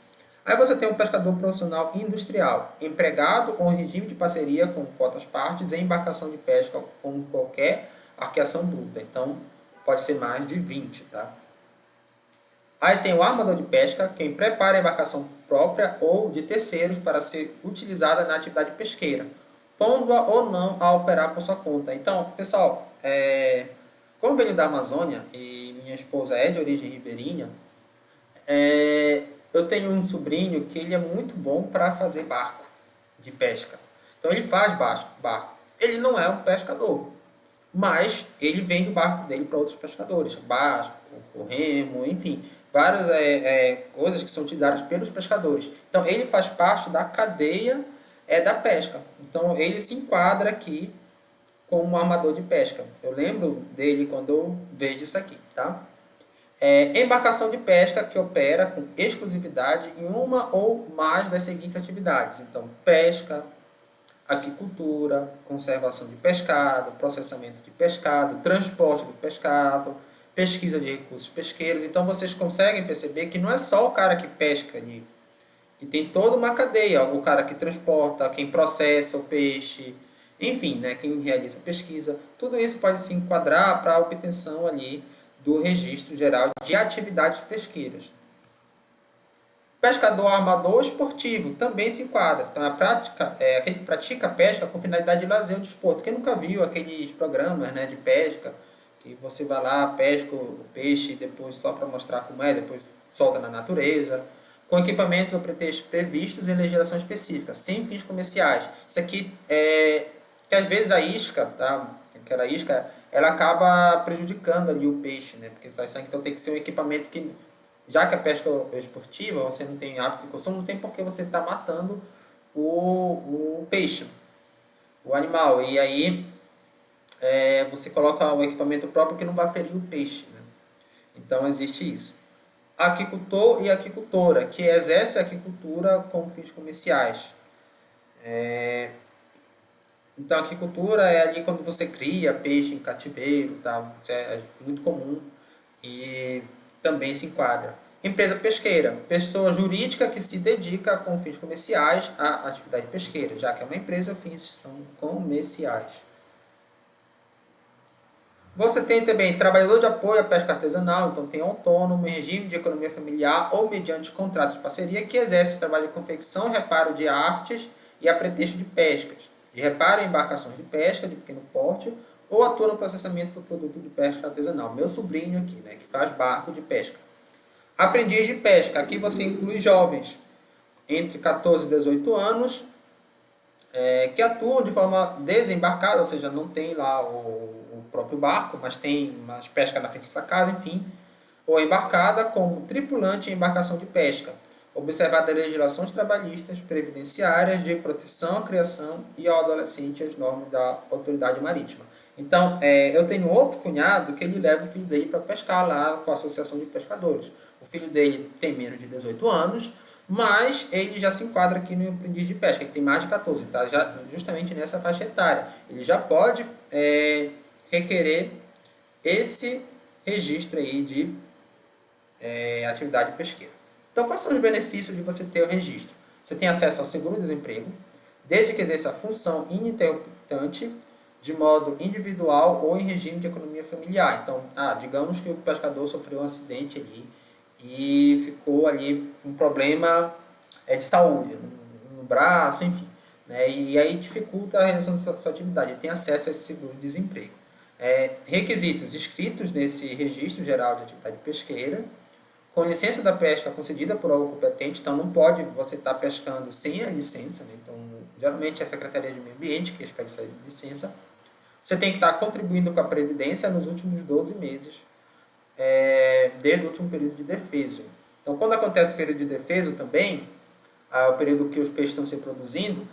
Aí você tem um pescador profissional industrial, empregado com regime de parceria com cotas partes em embarcação de pesca com qualquer arqueação bruta. Então, pode ser mais de 20, tá? Aí tem o armador de pesca, quem prepara a embarcação própria ou de terceiros para ser utilizada na atividade pesqueira, pondo-a ou não a operar por sua conta. Então, pessoal, como eu venho da Amazônia e minha esposa é de origem ribeirinha, eu tenho um sobrinho que ele é muito bom para fazer barco de pesca. Então ele faz barco. Ele não é um pescador, mas ele vende o barco dele para outros pescadores, barco, o remo, enfim, várias coisas que são utilizadas pelos pescadores. Então ele faz parte da cadeia da pesca. Então ele se enquadra aqui como um armador de pesca. Eu lembro dele quando eu vejo isso aqui, tá? Embarcação de pesca que opera com exclusividade em uma ou mais das seguintes atividades. Então, pesca, aquicultura, conservação de pescado, processamento de pescado, transporte do pescado, pesquisa de recursos pesqueiros. Então, vocês conseguem perceber que não é só o cara que pesca ali, que tem toda uma cadeia. O cara que transporta, quem processa o peixe, enfim, né, quem realiza a pesquisa. Tudo isso pode se enquadrar para a obtenção ali do Registro Geral de Atividades Pesqueiras. Pescador armador esportivo também se enquadra. Então, aquele que pratica pesca com finalidade de lazer ou desporto. Quem nunca viu aqueles programas, né, de pesca, que você vai lá, pesca o peixe, depois só para mostrar como depois solta na natureza, com equipamentos ou pretextos previstos em legislação específica, sem fins comerciais. Isso aqui que às vezes a isca, tá? Aquela isca, ela acaba prejudicando ali o peixe, né? Porque então tem que ser um equipamento que, já que a pesca é esportiva, você não tem hábito de consumo, não tem por que você estar matando o peixe, o animal. E aí você coloca um equipamento próprio que não vai ferir o peixe, né? Então existe isso. Aquicultor e aquicultora, que exerce a aquicultura com fins comerciais. Então, a aquicultura é ali quando você cria peixe em cativeiro, tá? Isso é muito comum e também se enquadra. Empresa pesqueira, pessoa jurídica que se dedica com fins comerciais à atividade pesqueira, já que é uma empresa, fins são comerciais. Você tem também trabalhador de apoio à pesca artesanal, então tem autônomo, em regime de economia familiar ou mediante contrato de parceria que exerce trabalho de confecção e reparo de artes e a pretexto de pescas, de reparo em embarcações de pesca de pequeno porte ou atua no processamento do produto de pesca artesanal. Meu sobrinho aqui, né, que faz barco de pesca. Aprendiz de pesca, aqui você inclui jovens entre 14 e 18 anos que atuam de forma desembarcada, ou seja, não tem lá o próprio barco, mas tem uma pesca na frente da casa, enfim, ou embarcada como tripulante em embarcação de pesca, observada as legislações trabalhistas, previdenciárias, de proteção à criação e ao adolescente as normas da autoridade marítima. Então, eu tenho outro cunhado que ele leva o filho dele para pescar lá com a Associação de Pescadores. O filho dele tem menos de 18 anos, mas ele já se enquadra aqui no aprendiz de pesca, ele tem mais de 14, está já justamente nessa faixa etária. Ele já pode requerer esse registro aí de atividade pesqueira. Então, quais são os benefícios de você ter o registro? Você tem acesso ao seguro-desemprego, desde que exerça a função ininterruptante, de modo individual ou em regime de economia familiar. Então, digamos que o pescador sofreu um acidente ali e ficou ali com um problema de saúde, no braço, enfim. Né? E aí dificulta a realização da sua atividade. Ele tem acesso a esse seguro-desemprego. Requisitos inscritos nesse registro geral de atividade pesqueira, com licença da pesca concedida por órgão competente, então não pode você estar pescando sem a licença, né? Então geralmente é a Secretaria de Meio Ambiente que expede essa licença. Você tem que estar contribuindo com a Previdência nos últimos 12 meses, desde o último período de defeso. Então quando acontece o período de defeso também, o período que os peixes estão se reproduzindo,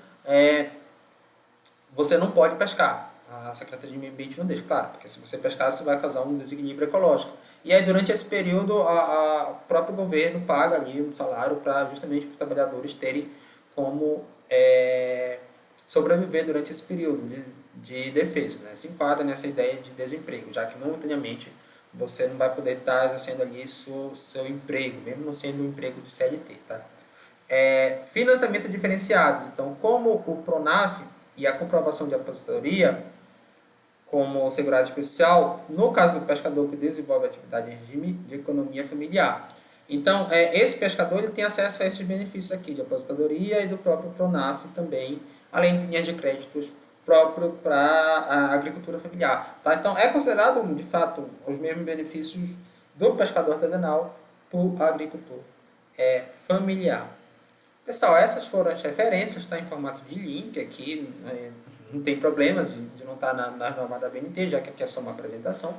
você não pode pescar. A Secretaria de Meio Ambiente não deixa, claro, porque se você pescar, você vai causar um desequilíbrio ecológico. E aí, durante esse período, o próprio governo paga ali um salário para justamente os trabalhadores terem como sobreviver durante esse período de defesa. Né? Se enquadra nessa ideia de desemprego, já que momentaneamente você não vai poder estar exercendo ali seu emprego, mesmo não sendo um emprego de CLT. Tá? Financiamento diferenciados. Então, como o PRONAF e a comprovação de aposentadoria como segurado especial, no caso do pescador que desenvolve atividade em regime de economia familiar. Então, esse pescador ele tem acesso a esses benefícios aqui de aposentadoria e do próprio PRONAF também, além de linhas de créditos próprio para a agricultura familiar. Tá? Então, é considerado, de fato, os mesmos benefícios do pescador artesanal para o agricultor familiar. Pessoal, essas foram as referências, está em formato de link aqui, não tem problema de não estar na norma da BNT, já que aqui é só uma apresentação.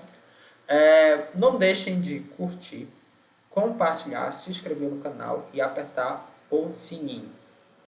Não deixem de curtir, compartilhar, se inscrever no canal e apertar o sininho.